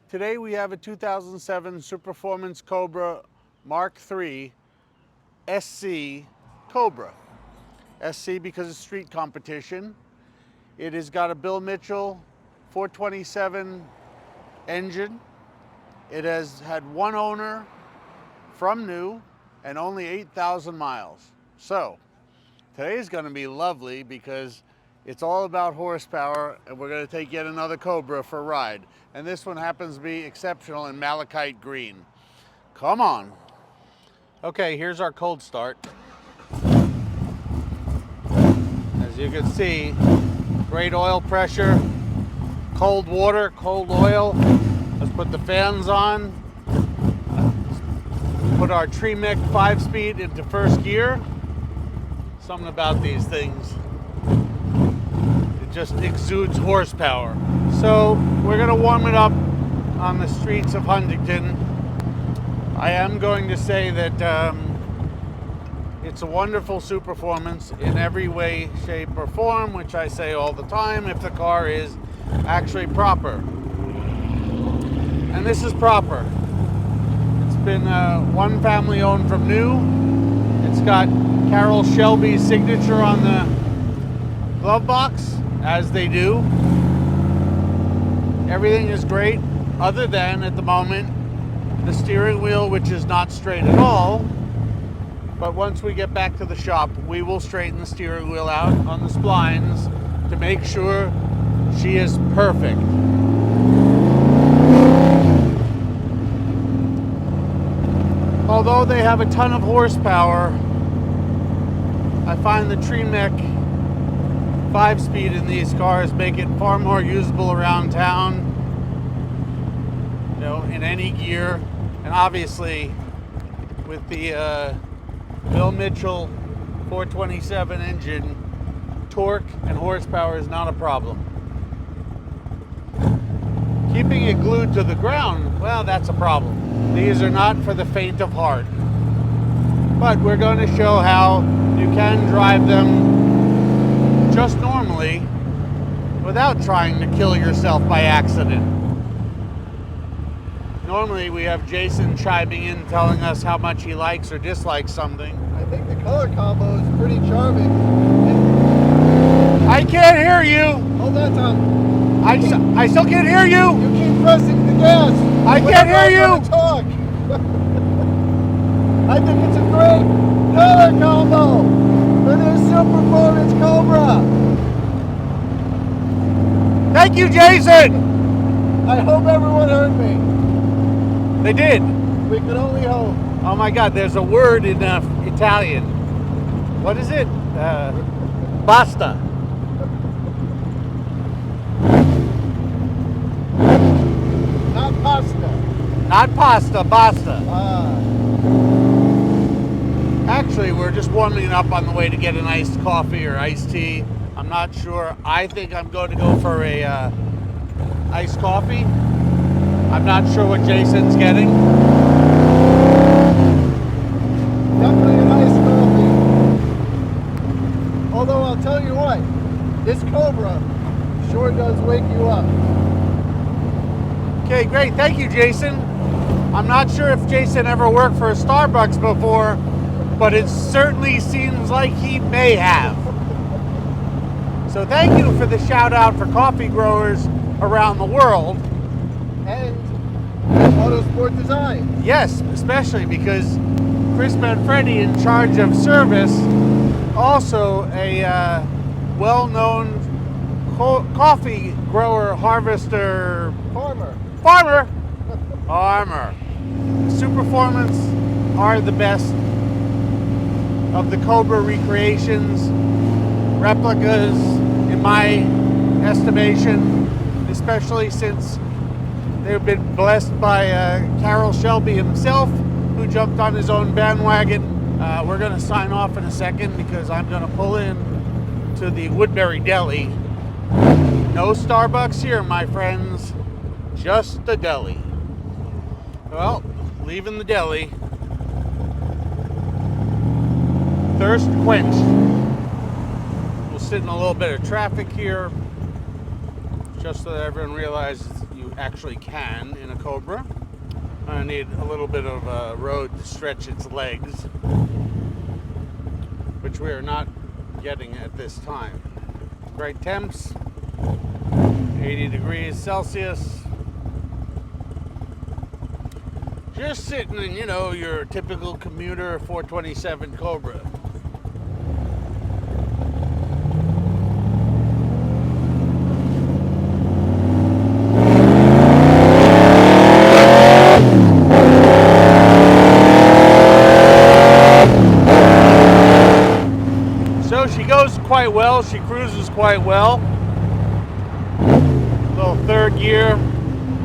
Today we have a 2007 Superformance Cobra Mark III SC Cobra. SC because it's street competition. It has got a Bill Mitchell 427 engine. It has had one owner from new and only 8,000 miles. So today is going to be lovely because it's all about horsepower, and we're going to take yet another Cobra for a ride. And this one happens to be exceptional in Malachite Green. Come on. Okay, here's our cold start. As you can see, great oil pressure, cold water, cold oil. Let's put the fans on. Put our Tremec 5-speed into first gear. Something about these things. It just exudes horsepower. So we're gonna warm it up on the streets of Huntington. I am going to say that it's a wonderful Superformance in every way, shape, or form, which I say all the time if the car is actually proper. And this is proper. It's been one family owned from new. It's got Carroll Shelby's signature on the glove box, as they do. Everything is great, other than, at the moment, the steering wheel, which is not straight at all. But once we get back to the shop, we will straighten the steering wheel out on the splines to make sure she is perfect. Although they have a ton of horsepower, I find the Tremec 5-speed in these cars make it far more usable around town, you know, in any gear. And obviously with the Bill Mitchell 427 engine, torque and horsepower is not a problem. Keeping it glued to the ground, well, that's a problem. These are not for the faint of heart. But we're going to show how you can drive them just normally without trying to kill yourself by accident. Normally we have Jason chiming in telling us how much he likes or dislikes something. I think the color combo is pretty charming. I can't hear you. Hold on, Tom. I still can't hear you. You keep pressing the gas. I can't hear you. Talk. I think it's a great color combo for this Superformance Cobra. Thank you, Jason. I hope everyone heard me. They did. We can only hope. Oh my God, there's a word in Italian. What is it? Basta. Not pasta. Not pasta, basta. Ah. Actually, we're just warming up on the way to get an iced coffee or iced tea. I'm not sure. I think I'm going to go for a iced coffee. I'm not sure what Jason's getting. Definitely a nice coffee. Although I'll tell you what, this Cobra sure does wake you up. Okay, great. Thank you, Jason. I'm not sure if Jason ever worked for a Starbucks before, but it certainly seems like he may have. So thank you for the shout out for coffee growers around the world. And Autosport Design. Yes, especially because Chris Manfredi, in charge of service, also a well-known coffee grower, harvester, farmer. Superformance are the best of the Cobra recreations, replicas, in my estimation, especially since they've been blessed by Carroll Shelby himself, who jumped on his own bandwagon. We're going to sign off in a second because I'm going to pull in to the Woodbury Deli. No Starbucks here, my friends, just a deli. Well, leaving the deli. Thirst quenched. We'll sit in a little bit of traffic here, just so that everyone realizes you actually can in a Cobra. I need a little bit of a road to stretch its legs, which we are not getting at this time. Great temps, 80 degrees Celsius. Just sitting in, you know, your typical commuter 427 Cobra. So she goes quite well, she cruises quite well. Little third gear.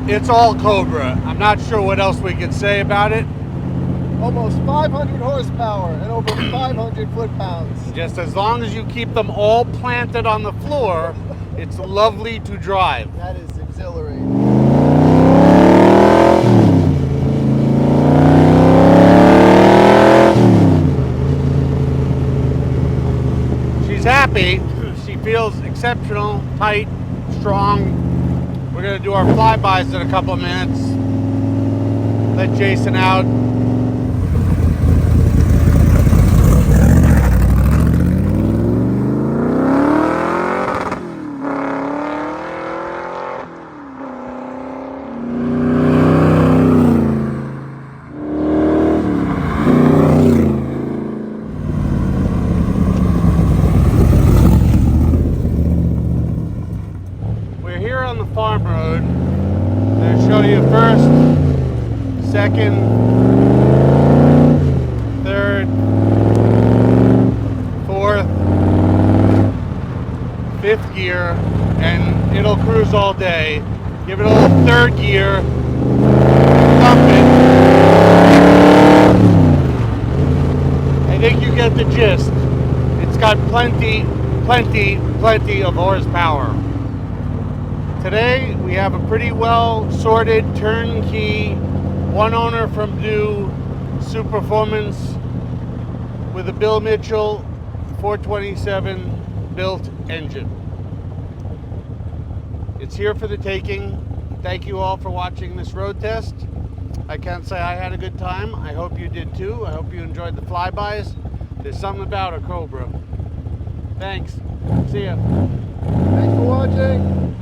It's all Cobra. I'm not sure what else we could say about it. Almost 500 horsepower and over 500 foot-pounds. Just as long as you keep them all planted on the floor, it's lovely to drive. That is exhilarating. She's happy. She feels exceptional, tight, strong. We're going to do our flybys in a couple of minutes. Let Jason out. On the farm road. I'm going to show you first, second, third, fourth, fifth gear, and it'll cruise all day. Give it a little third gear, thump it. I think you get the gist. It's got plenty of horsepower. Today we have a pretty well sorted turnkey, one owner from new Superformance with a Bill Mitchell 427 built engine. It's here for the taking. Thank you all for watching this road test. I can't say I had a good time. I hope you did too. I hope you enjoyed the flybys. There's something about a Cobra. Thanks. See ya. Thanks for watching.